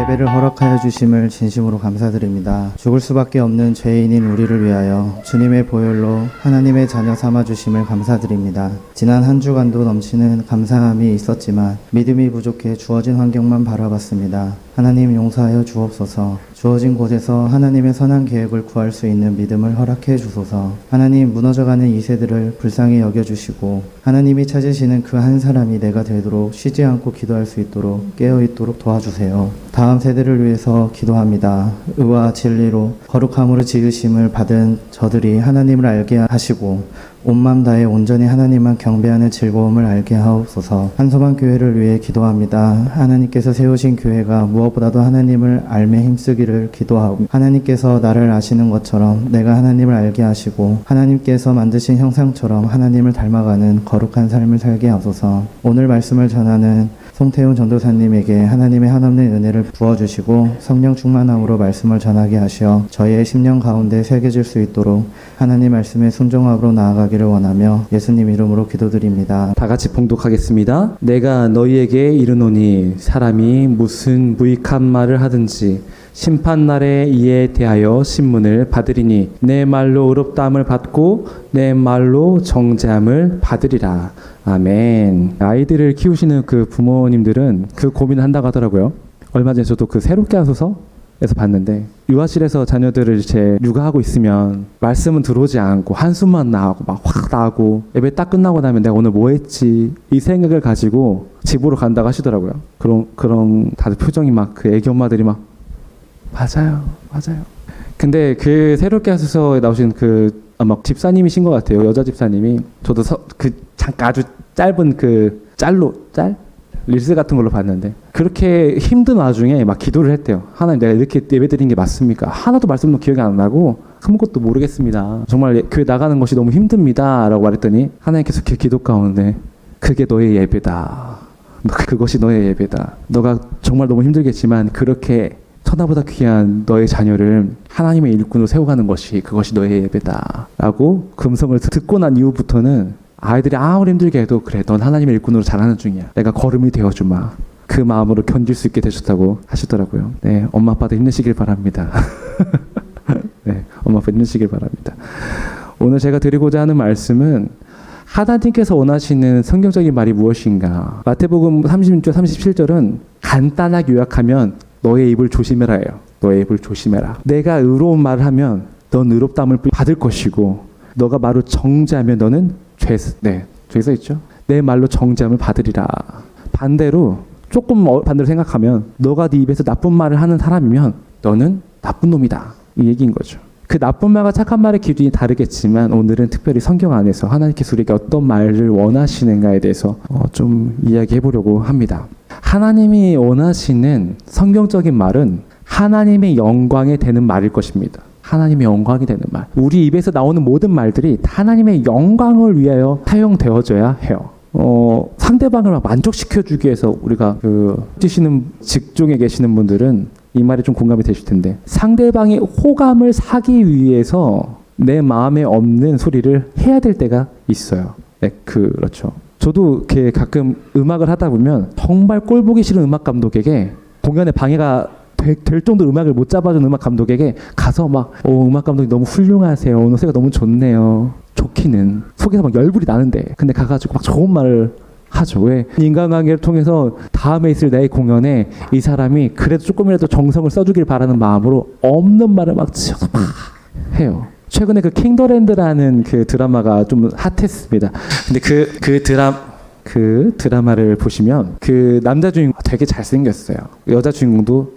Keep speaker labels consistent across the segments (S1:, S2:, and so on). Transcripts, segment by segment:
S1: 예배를 허락하여 주심을 진심으로 감사드립니다. 죽을 수밖에 없는 죄인인 우리를 위하여 주님의 보혈로 하나님의 자녀 삼아 주심을 감사드립니다. 지난 한 주간도 넘치는 감사함이 있었지만 믿음이 부족해 주어진 환경만 바라봤습니다. 하나님 용서하여 주옵소서. 주어진 곳에서 하나님의 선한 계획을 구할 수 있는 믿음을 허락해 주소서. 하나님, 무너져가는 이 세대를 불쌍히 여겨주시고 하나님이 찾으시는 그 한 사람이 내가 되도록 쉬지 않고 기도할 수 있도록 깨어있도록 도와주세요. 다음 세대를 위해서 기도합니다. 의와 진리로 거룩함으로 지으심을 받은 저들이 하나님을 알게 하시고 온 마음 다해 온전히 하나님만 경배하는 즐거움을 알게 하옵소서. 한소만 교회를 위해 기도합니다. 하나님께서 세우신 교회가 무엇보다도 하나님을 알매 힘쓰기를 기도하고, 하나님께서 나를 아시는 것처럼 내가 하나님을 알게 하시고 하나님께서 만드신 형상처럼 하나님을 닮아가는 거룩한 삶을 살게 하소서. 오늘 말씀을 전하는 송태훈 전도사님에게 하나님의 한없는 은혜를 부어주시고 성령 충만함으로 말씀을 전하게 하시어 저희의 심령 가운데 새겨질 수 있도록 하나님 말씀에 순종함으로 나아가기를 원하며 예수님 이름으로 기도드립니다.
S2: 다 같이 봉독하겠습니다. 내가 너희에게 이르노니 사람이 무슨 무익한 말을 하든지 심판날에 이에 대하여 신문을 받으리니 내 말로 의롭다함을 받고 내 말로 정죄함을 받으리라. 아멘. 아이들을 키우시는 그 부모님들은 그 고민을 한다고 하더라고요. 얼마 전에 저도 그 새롭게 하소서에서 봤는데, 유아실에서 자녀들을 이제 육아하고 있으면 말씀은 들어오지 않고 한숨만 나오고 막 확 나오고 예배 딱 끝나고 나면 내가 오늘 뭐 했지 이 생각을 가지고 집으로 간다고 하시더라고요. 그런 다들 표정이 막 그 애기 엄마들이 막 맞아요. 근데 그 새롭게 하소서에 나오신 그 아마 집사님이신 것 같아요. 여자 집사님이. 저도 잠깐 아주 짧은 그 짤 릴스 같은 걸로 봤는데, 그렇게 힘든 와중에 막 기도를 했대요. 하나님, 내가 이렇게 예배드린 게 맞습니까? 하나도 말씀도 기억이 안 나고 아무것도 모르겠습니다. 정말 교회 나가는 것이 너무 힘듭니다 라고 말했더니 하나님께서 그 기도 가운데 그게 너의 예배다. 그것이 너의 예배다. 너가 정말 너무 힘들겠지만 그렇게 천하보다 귀한 너의 자녀를 하나님의 일꾼으로 세워가는 것이 그것이 너의 예배다 라고 금성을 듣고 난 이후부터는 아이들이 아무리 힘들게 해도 그래, 넌 하나님의 일꾼으로 잘하는 중이야. 내가 걸음이 되어주마. 그 마음으로 견딜 수 있게 되셨다고 하시더라고요. 네, 엄마 아빠도 힘내시길 바랍니다. 네, 엄마 아빠 힘내시길 바랍니다. 오늘 제가 드리고자 하는 말씀은 하나님께서 원하시는 성경적인 말이 무엇인가. 마태복음 36절 37절은 간단하게 요약하면 너의 입을 조심해라예요. 너의 입을 조심해라. 내가 의로운 말을 하면 넌 의롭다함을 받을 것이고, 너가 말로 정죄하면 너는 죄 써있죠. 내 말로 정죄함을 받으리라. 반대로 조금 반대로 생각하면 너가 네 입에서 나쁜 말을 하는 사람이면 너는 나쁜 놈이다. 이 얘기인 거죠. 그 나쁜 말과 착한 말의 기준이 다르겠지만 오늘은 특별히 성경 안에서 하나님께서 우리에게 어떤 말을 원하시는가에 대해서 좀 이야기해 보려고 합니다. 하나님이 원하시는 성경적인 말은 하나님의 영광에 되는 말일 것입니다. 하나님의 영광이 되는 말. 우리 입에서 나오는 모든 말들이 하나님의 영광을 위하여 사용되어져야 해요. 상대방을 막 만족시켜주기 위해서 우리가 뛰시는 직종에 계시는 분들은 이 말이 좀 공감이 되실 텐데, 상대방의 호감을 사기 위해서 내 마음에 없는 소리를 해야 될 때가 있어요. 네, 그렇죠. 저도 이렇게 가끔 음악을 하다 보면 정말 꼴보기 싫은 음악 감독에게 공연에 방해가 될 정도로 음악을 못 잡아준 음악 감독에게 가서 막 음악 감독님 너무 훌륭하세요. 오늘 노래가 너무 좋네요. 좋기는 속에서 막 열불이 나는데, 근데 가가지고 막 좋은 말을 하죠. 왜? 인간관계를 통해서 다음에 있을 내 공연에 이 사람이 그래도 조금이라도 정성을 써주길 바라는 마음으로 없는 말을 막 지어서 막 해요. 최근에 그 킹더랜드라는 그 드라마가 좀 핫했습니다. 근데 그 드라마를 보시면 그 남자 주인공 되게 잘생겼어요. 여자 주인공도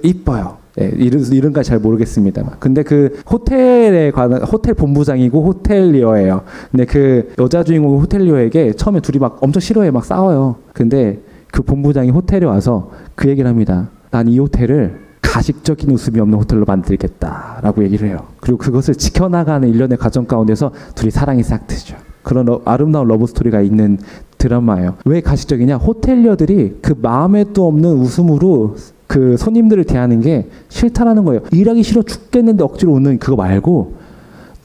S2: 이뻐요. 네, 이름까지 잘 모르겠습니다만. 근데 그 호텔에 관한 호텔 본부장이고 호텔리어예요. 근데 그 여자 주인공 호텔리어에게 처음에 둘이 막 엄청 싫어해, 막 싸워요. 근데 그 본부장이 호텔에 와서 그 얘기를 합니다. 난 이 호텔을 가식적인 웃음이 없는 호텔로 만들겠다라고 얘기를 해요. 그리고 그것을 지켜나가는 일련의 과정 가운데서 둘이 사랑이 싹트죠. 그런 아름다운 러브 스토리가 있는 드라마예요. 왜 가식적이냐? 호텔리어들이 그 마음에도 없는 웃음으로 그 손님들을 대하는 게 싫다라는 거예요. 일하기 싫어 죽겠는데 억지로 웃는 그거 말고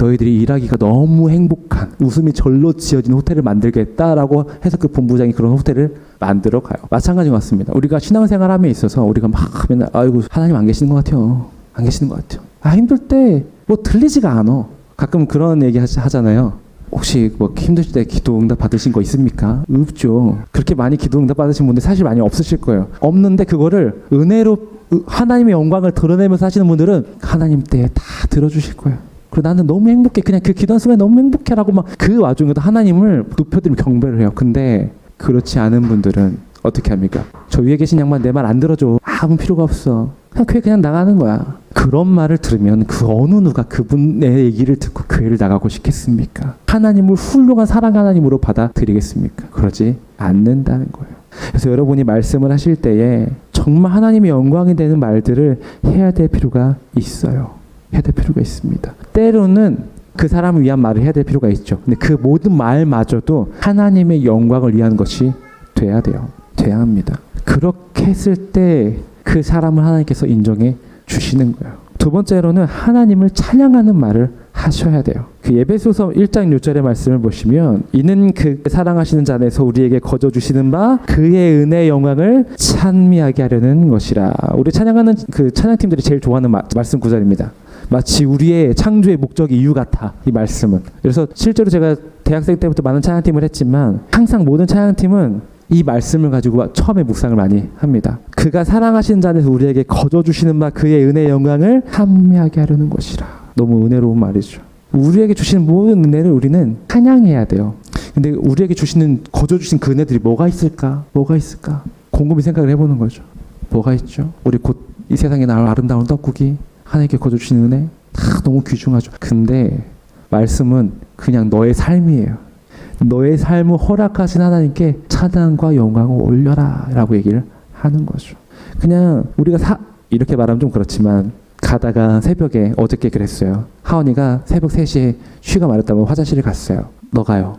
S2: 너희들이 일하기가 너무 행복한 웃음이 절로 지어진 호텔을 만들겠다라고 해서 그 본부장이 그런 호텔을 만들어 가요. 마찬가지인 것 같습니다. 우리가 신앙생활함에 있어서 우리가 막 맨날 아이고 하나님 안 계시는 것 같아요. 안 계시는 것 같아요. 힘들 때 뭐 들리지가 않아. 가끔 그런 얘기 하잖아요. 혹시 뭐 힘드실 때 기도 응답 받으신 거 있습니까? 없죠. 그렇게 많이 기도 응답 받으신 분들 사실 많이 없으실 거예요. 없는데 그거를 은혜로 하나님의 영광을 드러내면서 하시는 분들은 하나님 때에 다 들어주실 거예요. 그리고 나는 너무 행복해. 그냥 그 기도하는 순간에 너무 행복해라고 막 그 와중에도 하나님을 높여드리며 경배를 해요. 근데 그렇지 않은 분들은 어떻게 합니까? 저 위에 계신 양반 내 말 안 들어줘. 아무 필요가 없어. 그냥 교회 그냥 나가는 거야. 그런 말을 들으면 그 어느 누가 그분의 얘기를 듣고 교회를 나가고 싶겠습니까? 하나님을 훌륭한 사랑 하나님으로 받아들이겠습니까? 그러지 않는다는 거예요. 그래서 여러분이 말씀을 하실 때에 정말 하나님의 영광이 되는 말들을 해야 될 필요가 있어요. 해야 될 필요가 있습니다. 때로는 그 사람을 위한 말을 해야 될 필요가 있죠. 근데 그 모든 말마저도 하나님의 영광을 위한 것이 돼야 돼요. 돼야 합니다. 그렇게 했을 때 그 사람을 하나님께서 인정해 주시는 거예요. 두 번째로는 하나님을 찬양하는 말을 하셔야 돼요. 그 에베소서 1장 6절의 말씀을 보시면 이는 그 사랑하시는 자 안에서 우리에게 거저 주시는 바 그의 은혜의 영광을 찬미하게 하려는 것이라. 우리 찬양하는 그 찬양팀들이 제일 좋아하는 말씀 구절입니다. 마치 우리의 창조의 목적이 이유 같아, 이 말씀은. 그래서 실제로 제가 대학생 때부터 많은 찬양팀을 했지만 항상 모든 찬양팀은 이 말씀을 가지고 처음에 묵상을 많이 합니다. 그가 사랑하시는 자 안에서 우리에게 거저 주시는 바 그의 은혜의 영광을 찬미하게 하려는 것이라. 너무 은혜로운 말이죠. 우리에게 주시는 모든 은혜를 우리는 찬양해야 돼요. 근데 우리에게 주시는 거저 주신 그 은혜들이 뭐가 있을까? 뭐가 있을까? 곰곰이 생각을 해보는 거죠. 뭐가 있죠? 우리 곧 이 세상에 나올 아름다운 떡국이 하나님께 거저 주신 은혜 다 너무 귀중하죠. 근데 말씀은 그냥 너의 삶이에요. 너의 삶을 허락하신 하나님께 찬양과 영광을 올려라 라고 얘기를 하는 거죠. 그냥 우리가 이렇게 말하면 좀 그렇지만 가다가 새벽에 어저께 그랬어요. 하원이가 새벽 3시에 쉬가 마렵다고 화장실에 갔어요. 너 가요.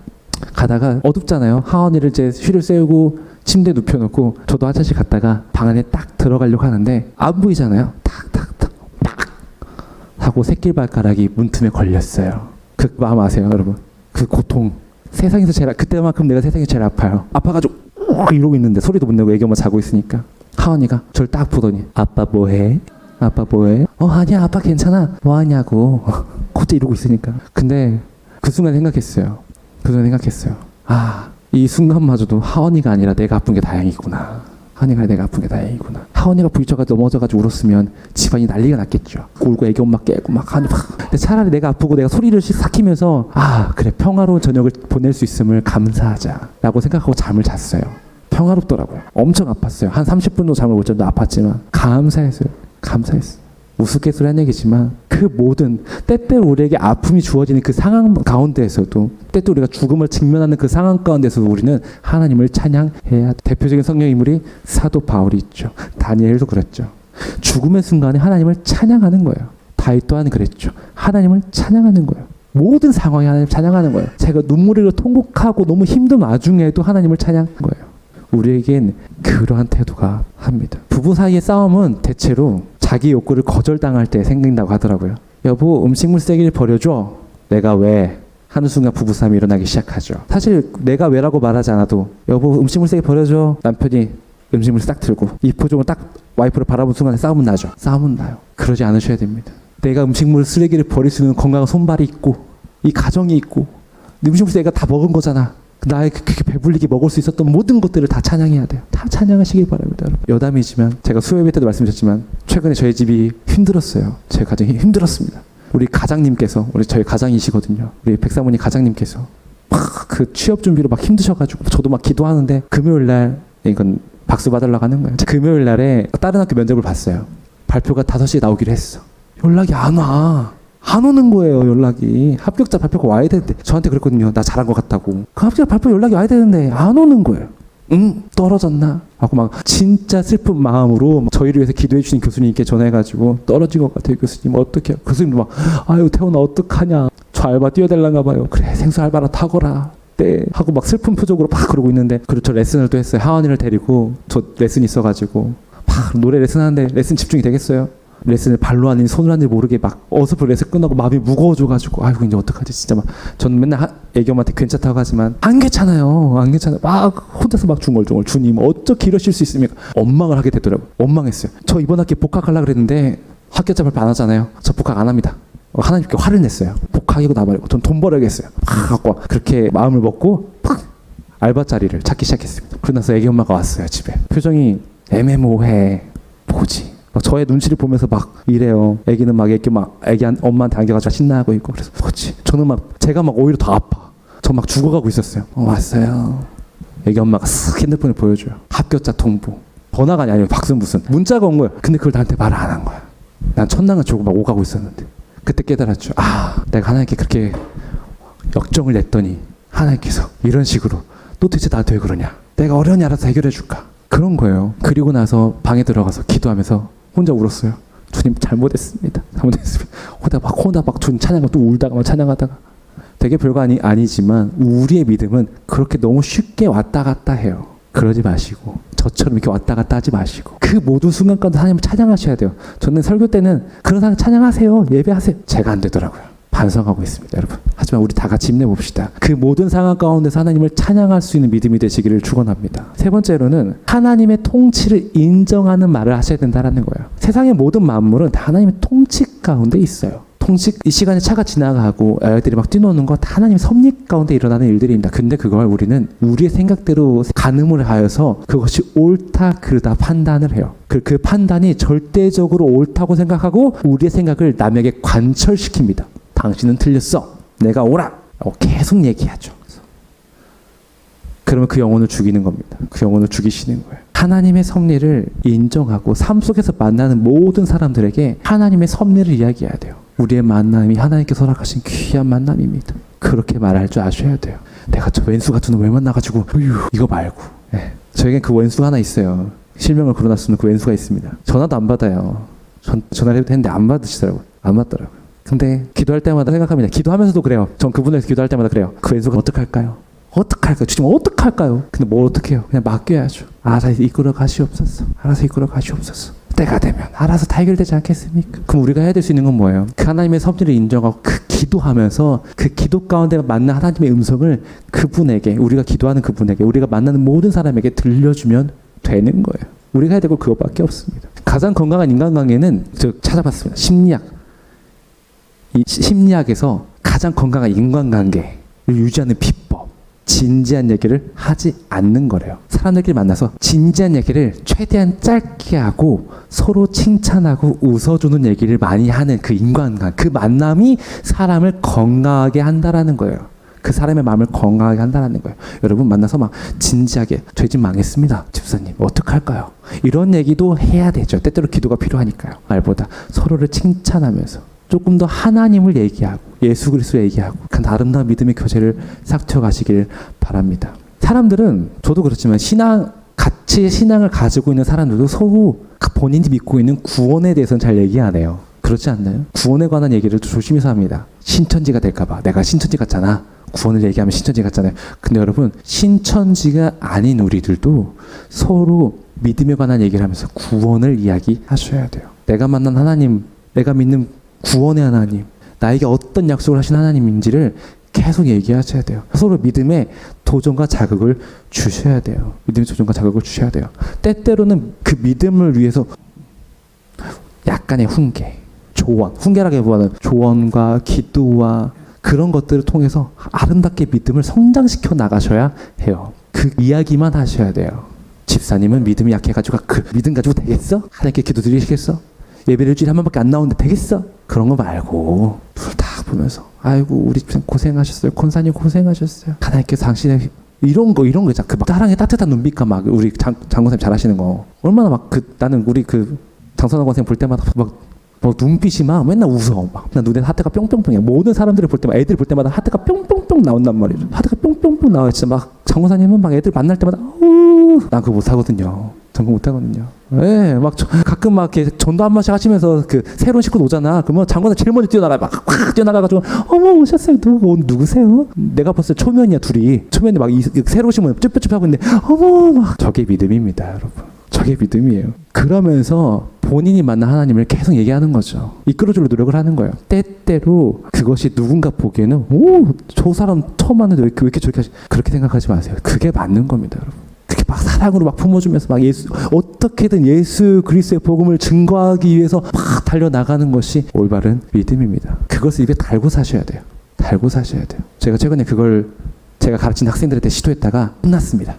S2: 가다가 어둡잖아요. 하원이를 이제 쉬를 세우고 침대에 눕혀놓고 저도 화장실 갔다가 방 안에 딱 들어가려고 하는데 안 보이잖아요. 탁탁탁 팍 하고 새끼발가락이 문틈에 걸렸어요. 그 마음 아세요 여러분? 그 고통. 세상에서 그때만큼 내가 세상에 제일 아파요. 아파가지고 이러고 있는데 소리도 못 내고 애기 엄마 자고 있으니까 하원이가 저를 딱 보더니 아빠 뭐해? 아빠 뭐해? 아니야 아빠 괜찮아. 뭐하냐고. 혼자 이러고 있으니까. 근데 그 순간 생각했어요. 이 순간마저도 하원이가 아니라 내가 아픈 게 다행이구나. 하원이가 내가 아픈 게 다행이구나. 하원이가 부딪혀가지고 넘어져가지고 울었으면 집안이 난리가 났겠죠. 울고 애기 엄마 깨고 막 하니 막. 근데 차라리 내가 아프고 내가 소리를 삭히면서 그래 평화로운 저녁을 보낼 수 있음을 감사하자라고 생각하고 잠을 잤어요. 평화롭더라고요. 엄청 아팠어요. 한 30분도 잠을 못 자도 아팠지만 감사했어요. 우스갯소리 한 얘기지만 그 모든 때때로 우리에게 아픔이 주어지는 그 상황 가운데에서도 때때로 우리가 죽음을 직면하는 그 상황 가운데서도 우리는 하나님을 찬양해야. 대표적인 성령 인물이 사도 바울이 있죠. 다니엘도 그랬죠. 죽음의 순간에 하나님을 찬양하는 거예요. 다윗 또한 그랬죠. 하나님을 찬양하는 거예요. 모든 상황에 하나님을 찬양하는 거예요. 제가 눈물로 통곡하고 너무 힘든 와중에도 하나님을 찬양하는 거예요. 우리에겐 그러한 태도가 합니다. 부부 사이의 싸움은 대체로 자기 욕구를 거절당할 때 생긴다고 하더라고요. 여보 음식물 쓰레기를 버려줘. 내가 왜? 하는 순간 부부싸움이 일어나기 시작하죠. 사실 내가 왜라고 말하지 않아도 여보 음식물 쓰레기 버려줘. 남편이 음식물 싹 들고 이 표정을 딱 와이프를 바라본 순간에 싸움은 나죠. 싸움은 나요. 그러지 않으셔야 됩니다. 내가 음식물 쓰레기를 버릴 수 있는 건강한 손발이 있고 이 가정이 있고 음식물 쓰레기가 다 먹은 거잖아. 나의 그렇게 배불리게 먹을 수 있었던 모든 것들을 다 찬양해야 돼요. 다 찬양하시길 바랍니다. 여담이지만 제가 수요예배 때도 말씀드렸지만 최근에 저희 집이 힘들었어요. 제 가정이 힘들었습니다. 우리 가장님께서 저희 가장이시거든요. 우리 백사모님 가장님께서 막 그 취업 준비로 막 힘드셔가지고 저도 막 기도하는데 금요일 날 이건 박수 받으려고 하는 거예요. 금요일 날에 다른 학교 면접을 봤어요. 발표가 5시에 나오기로 했어. 연락이 안 와. 안 오는 거예요. 연락이. 합격자 발표가 와야 되는데 저한테 그랬거든요. 나 잘한 것 같다고. 그 합격자 발표 연락이 와야 되는데 안 오는 거예요. 떨어졌나? 하고 막 진짜 슬픈 마음으로 저희를 위해서 기도해 주신 교수님께 전화해가지고 떨어진 것 같아요. 교수님 어떡해요? 교수님도 막 아유 태훈아 어떡하냐. 저 알바 뛰어달란가 봐요. 그래 생수 알바나 타거라. 네 하고 막 슬픈 표정으로 막 그러고 있는데 그리고 저 레슨을 또 했어요. 하원이를 데리고 저 레슨이 있어가지고 막 노래 레슨 하는데 레슨 집중이 되겠어요? 레슨을 발로 하는지 손으로 하는지 모르게 막 어설프 레슨 끝나고 마음이 무거워져가지고 아이고 이제 어떡하지 진짜 막 저는 맨날 애기 엄마한테 괜찮다고 하지만 안 괜찮아요 막 혼자서 막 중얼중얼 주님 어떻게 이러실 수 있습니까? 원망을 하게 되더라고요. 원망했어요. 저 이번 학기에 복학하려고 그랬는데 학교자 발표 안 하잖아요. 저 복학 안 합니다. 하나님께 화를 냈어요. 복학이고 나발이고 돈 벌어야겠어요. 막 갖고 그렇게 마음을 먹고 팍 알바 자리를 찾기 시작했습니다. 그러고 나서 애기 엄마가 왔어요. 집에 표정이 애매모호해. 뭐지? 저의 눈치를 보면서 막 이래요. 애기는 막 애기 엄마한테 안겨가지고 신나하고 있고 그래서 뭐지? 저는 막 제가 막 오히려 더 아파. 저 막 죽어가고 있었어요. 왔어요. 애기 엄마가 쓱 핸드폰을 보여줘요. 합격자 통보. 번화가 아니에요. 박스 무슨 문자가 온 거예요. 근데 그걸 나한테 말을 안 한 거야. 난 천당을 주고 막 오가고 있었는데 그때 깨달았죠. 내가 하나님께 그렇게 역정을 냈더니 하나님께서 이런 식으로 또 대체 나한테 왜 그러냐? 내가 어려우니 알아서 해결해 줄까? 그런 거예요. 그리고 나서 방에 들어가서 기도하면서 혼자 울었어요. 주님 잘못했습니다. 혼자 막 주님 찬양하고 또 울다가 막 찬양하다가 되게 별거 아니지만 우리의 믿음은 그렇게 너무 쉽게 왔다 갔다 해요. 그러지 마시고 저처럼 이렇게 왔다 갔다 하지 마시고 그 모든 순간 가운데 하나님을 찬양하셔야 돼요. 저는 설교 때는 그런 사람 찬양하세요. 예배하세요. 제가 안 되더라고요. 반성하고 있습니다, 여러분. 하지만 우리 다 같이 힘내봅시다. 그 모든 상황 가운데서 하나님을 찬양할 수 있는 믿음이 되시기를 축원합니다. 세 번째로는 하나님의 통치를 인정하는 말을 하셔야 된다는 거예요. 세상의 모든 만물은 다 하나님의 통치 가운데 있어요. 이 시간에 차가 지나가고 애들이 막 뛰노는 거 다 하나님의 섭리 가운데 일어나는 일들입니다. 근데 그걸 우리는 우리의 생각대로 가늠을 하여서 그것이 옳다 그르다 판단을 해요. 그 판단이 절대적으로 옳다고 생각하고 우리의 생각을 남에게 관철시킵니다. 당신은 틀렸어. 내가 옳아. 라고 계속 얘기하죠. 그러면 그 영혼을 죽이는 겁니다. 그 영혼을 죽이시는 거예요. 하나님의 섭리를 인정하고 삶 속에서 만나는 모든 사람들에게 하나님의 섭리를 이야기해야 돼요. 우리의 만남이 하나님께서 허락하신 귀한 만남입니다. 그렇게 말할 줄 아셔야 돼요. 내가 저 왼수 같은 놈 왜 만나가지고 이거 말고. 저에겐 그 왼수가 하나 있어요. 실명을 걸어놨으면 그 왼수가 있습니다. 전화도 안 받아요. 전화를 해도 했는데 안 받으시더라고요. 안 받더라고요. 근데 기도할 때마다 생각합니다. 기도하면서도 그래요. 전 그분을 기도할 때마다 그래요. 그 왼수가 어떡할까요? 어떡할까요? 주님 어떡할까요? 근데 뭘 어떻게 해요? 그냥 맡겨야죠. 알아서 이끌어 가시옵소서. 알아서 이끌어 가시옵소서. 때가 되면 알아서 다 해결되지 않겠습니까? 그럼 우리가 해야 될 수 있는 건 뭐예요? 그 하나님의 섭리를 인정하고 그 기도하면서 그 기도 가운데 만난 하나님의 음성을 그분에게, 우리가 기도하는 그분에게, 우리가 만나는 모든 사람에게 들려주면 되는 거예요. 우리가 해야 될 건 그것밖에 없습니다. 가장 건강한 인간관계는 저 찾아봤습니다. 심리학. 이 심리학에서 가장 건강한 인간관계를 유지하는 비법, 진지한 얘기를 하지 않는 거래요. 사람들끼리 만나서 진지한 얘기를 최대한 짧게 하고 서로 칭찬하고 웃어주는 얘기를 많이 하는 그 인간관, 그 만남이 사람을 건강하게 한다라는 거예요. 그 사람의 마음을 건강하게 한다는 거예요. 여러분 만나서 막 진지하게 저희 집 망했습니다. 집사님 어떡할까요? 이런 얘기도 해야 되죠. 때때로 기도가 필요하니까요. 말보다 서로를 칭찬하면서 조금 더 하나님을 얘기하고 예수 그리스도 얘기하고 그 아름다운 믿음의 교제를 싹트어 가시길 바랍니다. 사람들은 저도 그렇지만 같이 신앙을 가지고 있는 사람들도 서로 본인이 믿고 있는 구원에 대해서는 잘 얘기 안 해요. 그렇지 않나요? 구원에 관한 얘기를 조심해서 합니다. 신천지가 될까봐. 내가 신천지 같잖아. 구원을 얘기하면 신천지 같잖아요. 근데 여러분 신천지가 아닌 우리들도 서로 믿음에 관한 얘기를 하면서 구원을 이야기하셔야 돼요. 내가 만난 하나님, 내가 믿는 구원의 하나님, 나에게 어떤 약속을 하신 하나님인지를 계속 얘기하셔야 돼요. 서로 믿음의 도전과 자극을 주셔야 돼요. 믿음의 도전과 자극을 주셔야 돼요. 때때로는 그 믿음을 위해서 약간의 훈계, 조언, 훈계라기보다는 조언과 기도와 그런 것들을 통해서 아름답게 믿음을 성장시켜 나가셔야 해요. 그 이야기만 하셔야 돼요. 집사님은 믿음이 약해가지고 그 믿음 가지고 되겠어? 하나님께 기도 드리시겠어? 예배를 일주일에 한 번밖에 안 나오는데 되겠어? 그런 거 말고 둘 다 보면서 아이고 우리 집사님 고생하셨어요. 권사님 고생하셨어요. 하나님께서 당신의 이런 거 있잖아. 그 막 사랑의 따뜻한 눈빛과 막 우리 장권사님 잘하시는 거 얼마나 막 나는 우리 그 장선호 권사님 볼 때마다 막 눈빛이 막 맨날 웃어. 막 눈에 하트가 뿅뿅뿅이야. 모든 사람들을 볼 때마다 애들 볼 때마다 하트가 뿅뿅뿅 나온단 말이죠. 하트가 뿅뿅뿅 나와. 진짜 막 장권사님은 막 애들 만날 때마다 난 그거 못하거든요. 전 그거 못하거든요. 예, 막 가끔 막 이렇게 전도 한 번씩 하시면서 그 새로운 식구 오잖아. 그러면 장관은 제일 먼저 뛰어나가 막 뛰어나가가지고 어머 오셨어요. 누구세요? 내가 봤을 때 초면이야 둘이. 초면에 막 새로 오신 분 쭈뼛쭈뼛 하고 있는데 어머 막 저게 믿음입니다, 여러분. 저게 믿음이에요. 그러면서 본인이 만난 하나님을 계속 얘기하는 거죠. 이끌어주려 노력을 하는 거예요. 때때로 그것이 누군가 보기에는 저 사람 처음 만났는데 왜 이렇게 저렇게 하지? 그렇게 생각하지 마세요. 그게 맞는 겁니다, 여러분. 그렇게 막 사랑으로 막 품어주면서 막 어떻게든 예수 그리스도의 복음을 증거하기 위해서 막 달려나가는 것이 올바른 믿음입니다. 그것을 입에 달고 사셔야 돼요. 달고 사셔야 돼요. 제가 최근에 그걸 제가 가르친 학생들한테 시도했다가 혼났습니다.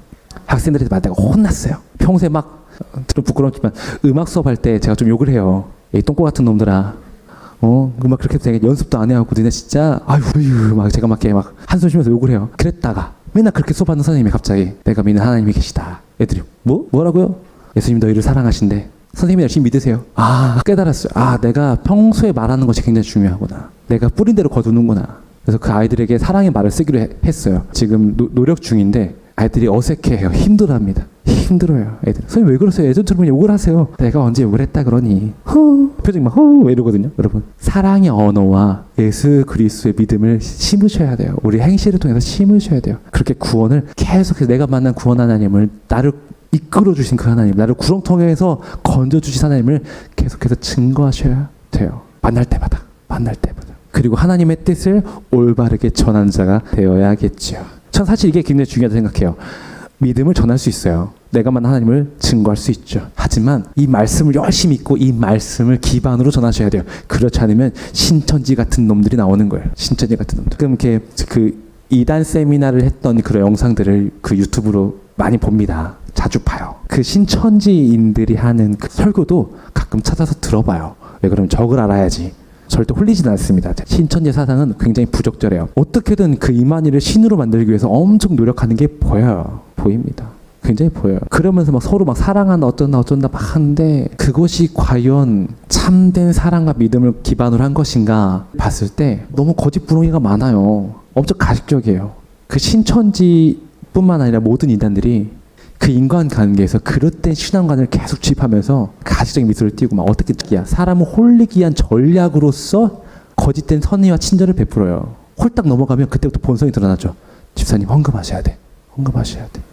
S2: 학생들한테 만나다가 혼났어요. 평소에 막 좀 부끄럽지만 음악 수업할 때 제가 좀 욕을 해요. 이 똥꼬 같은 놈들아. 음악 그렇게 되게 연습도 안 해갖고 니네 진짜 아유 막 제가 막 이렇게 막 한숨 쉬면서 욕을 해요. 그랬다가 맨날 그렇게 수업하는 선생님이 갑자기 내가 믿는 하나님이 계시다. 애들이 뭐라고요? 예수님 너희를 사랑하신대. 선생님이 열심히 믿으세요. 깨달았어요. 내가 평소에 말하는 것이 굉장히 중요하구나. 내가 뿌린 대로 거두는구나. 그래서 그 아이들에게 사랑의 말을 쓰기로 했어요. 지금 노력 중인데 아이들이 어색해해요. 힘들어합니다. 힘들어요. 애들. 선생님 왜 그러세요? 예전처럼 욕을 하세요. 내가 언제 욕을 했다 그러니. 표정이 막 왜 이러거든요. 여러분 사랑의 언어와 예수 그리스도의 믿음을 심으셔야 돼요. 우리 행실을 통해서 심으셔야 돼요. 그렇게 구원을 계속해서 내가 만난 구원 하나님을 나를 이끌어 주신 그 하나님, 나를 구렁텅이에서 건져 주신 하나님을 계속해서 증거하셔야 돼요. 만날 때마다. 그리고 하나님의 뜻을 올바르게 전한 자가 되어야겠죠. 전 사실 이게 굉장히 중요하다고 생각해요. 믿음을 전할 수 있어요. 내가 만난 하나님을 증거할 수 있죠. 하지만 이 말씀을 열심히 믿고 이 말씀을 기반으로 전하셔야 돼요. 그렇지 않으면 신천지 같은 놈들이 나오는 거예요. 신천지 같은 놈들. 그럼 이렇게 그 이단 세미나를 했던 그런 영상들을 그 유튜브로 많이 봅니다. 자주 봐요. 그 신천지인들이 하는 그 설교도 가끔 찾아서 들어봐요. 왜 그러면 적을 알아야지. 절대 홀리지는 않습니다. 신천지 사상은 굉장히 부적절해요. 어떻게든 그 이만희를 신으로 만들기 위해서 엄청 노력하는 게 보입니다. 굉장히 보여요. 그러면서 막 서로 막 사랑한다 어쩐다 막 하는데 그것이 과연 참된 사랑과 믿음을 기반으로 한 것인가 봤을 때 너무 거짓부렁이가 많아요. 엄청 가식적이에요. 그 신천지뿐만 아니라 모든 이단들이 그 인간관계에서 그릇된 신앙관을 계속 주입하면서 가식적인 미소를 띄우고 막 어떻게 사람을 홀리기 위한 전략으로서 거짓된 선의와 친절을 베풀어요. 홀딱 넘어가면 그때부터 본성이 드러나죠. 집사님 헌금하셔야 돼.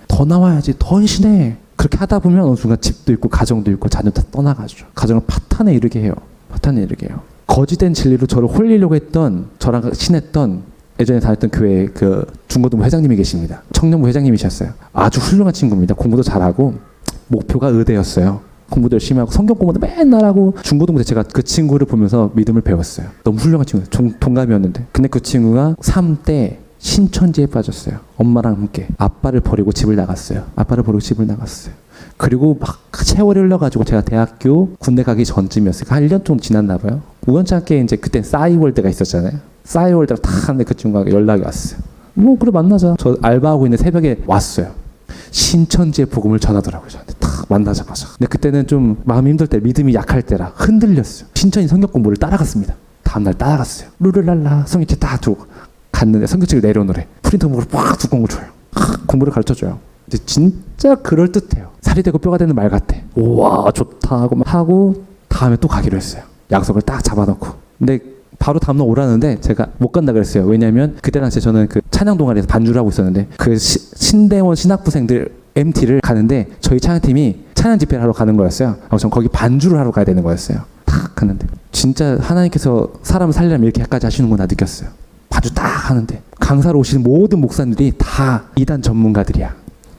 S2: 더 나와야지. 더 헌신해. 그렇게 하다 보면 어느 순간 집도 있고 가정도 있고 자녀 다 떠나가죠. 가정을 파탄에 이르게 해요. 거짓된 진리로 저를 홀리려고 했던 저랑 친했던 예전에 다녔던 교회 그 중고등부 회장님이 계십니다. 청년부 회장님이셨어요. 아주 훌륭한 친구입니다. 공부도 잘하고 목표가 의대였어요. 공부도 열심히 하고 성경 공부도 맨날 하고 중고등부 때 제가 그 친구를 보면서 믿음을 배웠어요. 너무 훌륭한 친구예요. 동갑이었는데. 근데 그 친구가 3대 신천지에 빠졌어요. 엄마랑 함께. 아빠를 버리고 집을 나갔어요. 그리고 막 세월이 흘러가지고 제가 대학교 군대 가기 전쯤이었어요. 한 1년 정도 지났나 봐요. 우연찮게 이제 그때 싸이월드가 있었잖아요. 싸이월드가 딱 하는데 그 친구가 연락이 왔어요. 그래 만나자. 저 알바하고 있는 새벽에 왔어요. 신천지의 복음을 전하더라고요. 저한테 딱 만나자마자. 근데 그때는 좀 마음이 힘들 때 믿음이 약할 때라 흔들렸어요. 신천지 성경 공부를 따라갔습니다. 다음날 따라갔어요. 루루랄라 성경책 다 두고 갔는데 성경책을 내려놓으래. 프린터북으로 빡 두꺼운 걸 줘요. 공부를 가르쳐줘요. 근데 진짜 그럴듯해요. 살이 되고 뼈가 되는 말 같아. 우와 좋다 하고 막 하고 다음에 또 가기로 했어요. 약속을 딱 잡아놓고. 근데 바로 다음날 오라는데 제가 못 간다 그랬어요. 왜냐면 그때 당시에 저는 그 찬양 동아리에서 반주를 하고 있었는데 그 신대원 신학부생들 MT를 가는데 저희 찬양팀이 찬양 집회를 하러 가는 거였어요. 전 거기 반주를 하러 가야 되는 거였어요. 딱 갔는데 진짜 하나님께서 사람을 살리려면 이렇게까지 하시는구나 느꼈어요. 반주 딱 하는데 강사로 오시는 모든 목사님들이 다 이단 전문가들이야.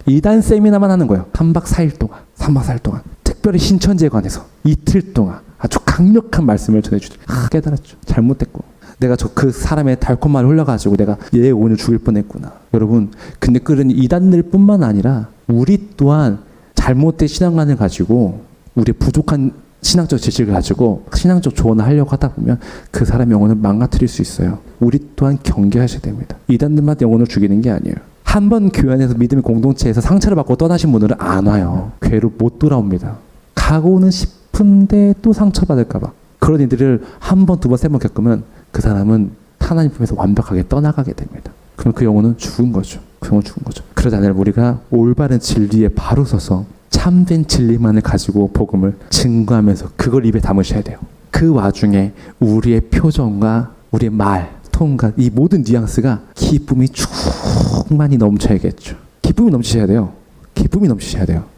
S2: 이단 세미나만 하는 거예요. 3박 4일 동안 특별히 신천지에 관해서 이틀 동안 아주 강력한 말씀을 전해주더니 깨달았죠. 잘못됐고 내가 그 사람의 달콤한 말을 흘려가지고 내가 얘 오늘 죽일 뻔했구나. 여러분 근데 그런 이단들뿐만 아니라 우리 또한 잘못된 신앙관을 가지고 우리의 부족한 신앙적 지식을 가지고 신앙적 조언을 하려고 하다 보면 그 사람의 영혼을 망가뜨릴 수 있어요. 우리 또한 경계하셔야 됩니다. 이단들만 영혼을 죽이는 게 아니에요. 한 번 교회 안에서 믿음의 공동체에서 상처를 받고 떠나신 분들은 안 와요. 교회로 못 돌아옵니다. 가고는 싶은데 또 상처받을까 봐. 그런 이들을 한 번, 두 번, 세 번 겪으면 그 사람은 하나님 품에서 완벽하게 떠나가게 됩니다. 그럼 그 영혼은 죽은 거죠. 그러지 않으면 우리가 올바른 진리에 바로 서서 참된 진리만을 가지고 복음을 증거하면서 그걸 입에 담으셔야 돼요. 그 와중에 우리의 표정과 우리의 말, 톤과 이 모든 뉘앙스가 기쁨이 충만히 넘쳐야겠죠. 기쁨이 넘치셔야 돼요.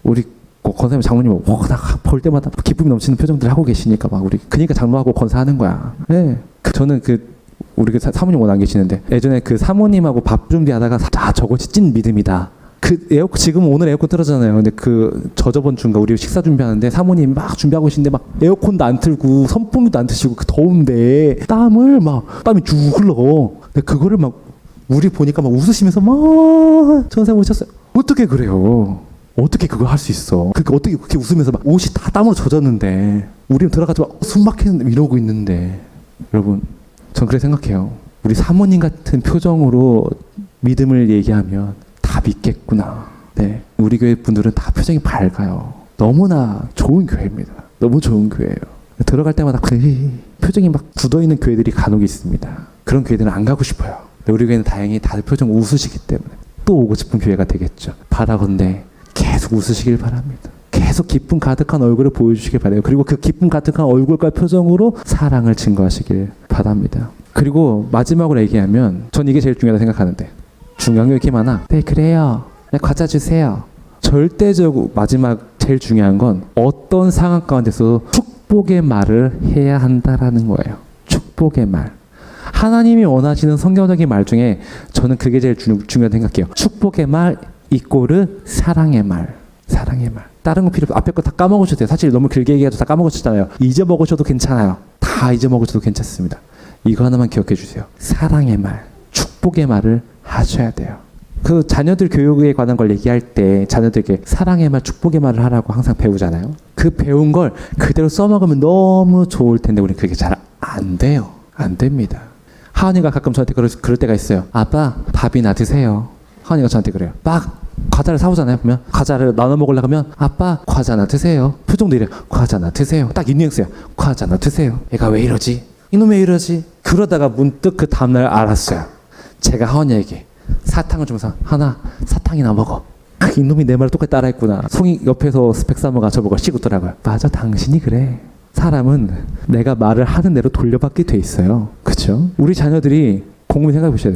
S2: 우리 꼭 권사님 장로님 볼 때마다 기쁨이 넘치는 표정들 하고 계시니까 막 우리 그러니까 장로하고 권사하는 거야. 네. 저는 우리 사모님 워낙 안 계시는데 예전에 그 사모님하고 밥 준비하다가 저것이 찐 믿음이다. 지금 오늘 에어컨 틀었잖아요. 근데 저번 주인가 우리 식사 준비하는데 사모님 막 준비하고 계신데 막 에어컨도 안 틀고 선풍기도 안 트시고 더운데 땀이 쭉 흘러. 근데 그거를 막 우리 보니까 막 웃으시면서 막 전사님 오셨어요. 어떻게 그래요? 어떻게 그걸 할 수 있어? 어떻게 그렇게 웃으면서 막 옷이 다 땀으로 젖었는데 우리는 들어가서 막 숨 막히는데 이러고 있는데 여러분 전 그렇게 생각해요. 우리 사모님 같은 표정으로 믿음을 얘기하면 다 믿겠구나. 네, 우리 교회 분들은 다 표정이 밝아요. 너무나 좋은 교회입니다. 너무 좋은 교회예요. 들어갈 때마다 표정이 막 굳어있는 교회들이 간혹 있습니다. 그런 교회들은 안 가고 싶어요. 우리 교회는 다행히 다들 표정 웃으시기 때문에 또 오고 싶은 교회가 되겠죠. 바라건대 계속 웃으시길 바랍니다. 계속 기쁨 가득한 얼굴을 보여주시길 바라요. 그리고 그 기쁨 가득한 얼굴과 표정으로 사랑을 증거하시길 바랍니다. 그리고 마지막으로 얘기하면 전 이게 제일 중요하다고 생각하는데 중요한 게 이렇게 많아. 네 그래요. 네, 과자 주세요. 절대적으로 마지막 제일 중요한 건 어떤 상황 가운데서 축복의 말을 해야 한다라는 거예요. 축복의 말. 하나님이 원하시는 성경적인 말 중에 저는 그게 제일 중요하다고 생각해요. 축복의 말 이꼬르 사랑의 말. 사랑의 말. 다른 거 필요 없어요. 앞에 거 다 까먹으셔도 돼요. 사실 너무 길게 얘기해도 다 까먹으셨잖아요. 잊어먹으셔도 괜찮아요. 다 잊어먹으셔도 괜찮습니다. 이거 하나만 기억해 주세요. 사랑의 말, 축복의 말을 하셔야 돼요. 자녀들 교육에 관한 걸 얘기할 때 자녀들에게 사랑의 말, 축복의 말을 하라고 항상 배우잖아요. 그 배운 걸 그대로 써먹으면 너무 좋을 텐데 우리 그게 잘 안 돼요. 안 됩니다. 하은이가 가끔 저한테 그럴 때가 있어요. 아빠, 밥이나 드세요. 하은이가 저한테 그래요. 막 과자를 사오잖아요. 보면 과자를 나눠 먹으려고 하면 아빠 과자나 드세요. 표정도 이래요. 과자나 드세요. 딱 이 뉘앙스예요. 과자나 드세요. 얘가 왜 이러지? 이놈 왜 이러지? 그러다가 문득 그 다음날 알았어요. 제가 하은이에게 사탕을 주면서 하나 사탕이나 먹어. 이놈이 내 말을 똑같이 따라했구나. 송이 옆에서 스펙사머가 저보고 씹었더라고요. 맞아, 당신이 그래. 사람은 내가 말을 하는 대로 돌려받게 돼 있어요. 그렇죠? 우리 자녀들이 곰곰이 생각해 보셔요.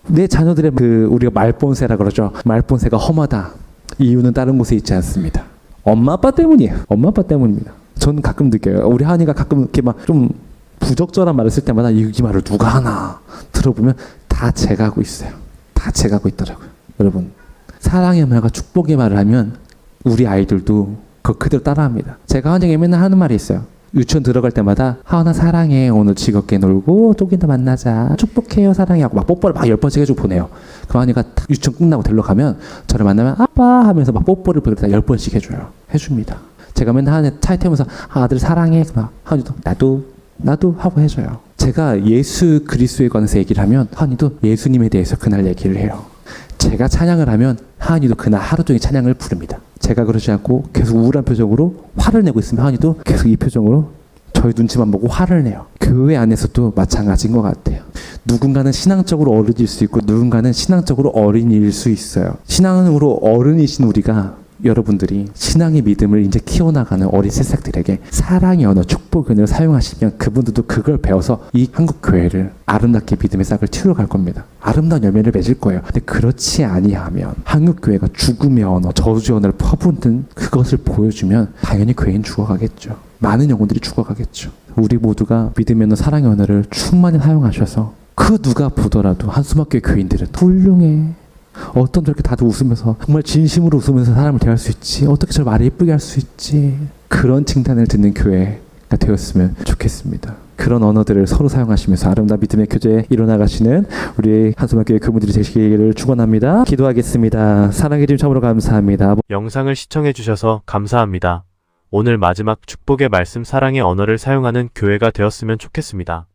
S2: 내 자녀들의 우리가 말본세라 그러죠. 말본세가 험하다. 이유는 다른 곳에 있지 않습니다. 엄마 아빠 때문이에요. 엄마 아빠 때문입니다. 저는 가끔 느껴요. 우리 하은이가 가끔 이렇게 막 좀 부적절한 말을 쓸 때마다 이 말을 누가 하나 들어보면 다 제가 하고 있어요. 다 제가 하고 있더라고요. 여러분, 사랑의 말과 축복의 말을 하면 우리 아이들도 그대로 따라합니다. 제가 하은이에게 맨날 하는 말이 있어요. 유치원 들어갈 때마다 하은아 사랑해, 오늘 즐겁게 놀고 조금 이따 만나자, 축복해요 사랑해 하고 막 뽀뽀를 막 10번씩 해주고 보내요. 그럼 하은이가 유치원 끝나고 데리러 가면 저를 만나면 아빠 하면서 막 뽀뽀를 10번씩 해줘요. 해줍니다. 제가 맨날 하은이 차에 태우면서 아들 사랑해, 막 하은이도 나도 하고 해줘요. 제가 예수 그리스도에 관해서 얘기를 하면 하은이도 예수님에 대해서 그날 얘기를 해요. 제가 찬양을 하면 하은이도 그날 하루 종일 찬양을 부릅니다. 제가 그러지 않고 계속 우울한 표정으로 화를 내고 있으면 하은이도 계속 이 표정으로 저희 눈치만 보고 화를 내요. 교회 안에서도 마찬가지인 것 같아요. 누군가는 신앙적으로 어른일 수 있고 누군가는 신앙적으로 어린이일 수 있어요. 신앙으로 어른이신 우리가 여러분들이 신앙의 믿음을 이제 키워나가는 어린 새싹들에게 사랑의 언어, 축복의 언어를 사용하시면 그분들도 그걸 배워서 이 한국 교회를 아름답게 믿음의 싹을 틔워갈 겁니다. 아름다운 열매를 맺을 거예요. 근데 그렇지 아니하면 한국 교회가 죽음의 언어, 저주의 언어를 퍼붓는 그것을 보여주면 당연히 교회는 죽어가겠죠. 많은 영혼들이 죽어가겠죠. 우리 모두가 믿음의 언어, 사랑의 언어를 충만히 사용하셔서 그 누가 보더라도 한수막교회 교인들은 훌륭해. 어떤 저렇게 다들 웃으면서 정말 진심으로 웃으면서 사람을 대할 수 있지, 어떻게 저를 말을 예쁘게 할 수 있지, 그런 칭찬을 듣는 교회가 되었으면 좋겠습니다. 그런 언어들을 서로 사용하시면서 아름다운 믿음의 교제에 이뤄나가시는 우리 한수막교회 교무들이 되시기를 축원합니다. 기도하겠습니다. 사랑해 주님 참으로 감사합니다.
S3: 영상을 시청해 주셔서 감사합니다. 오늘 마지막 축복의 말씀 사랑의 언어를 사용하는 교회가 되었으면 좋겠습니다.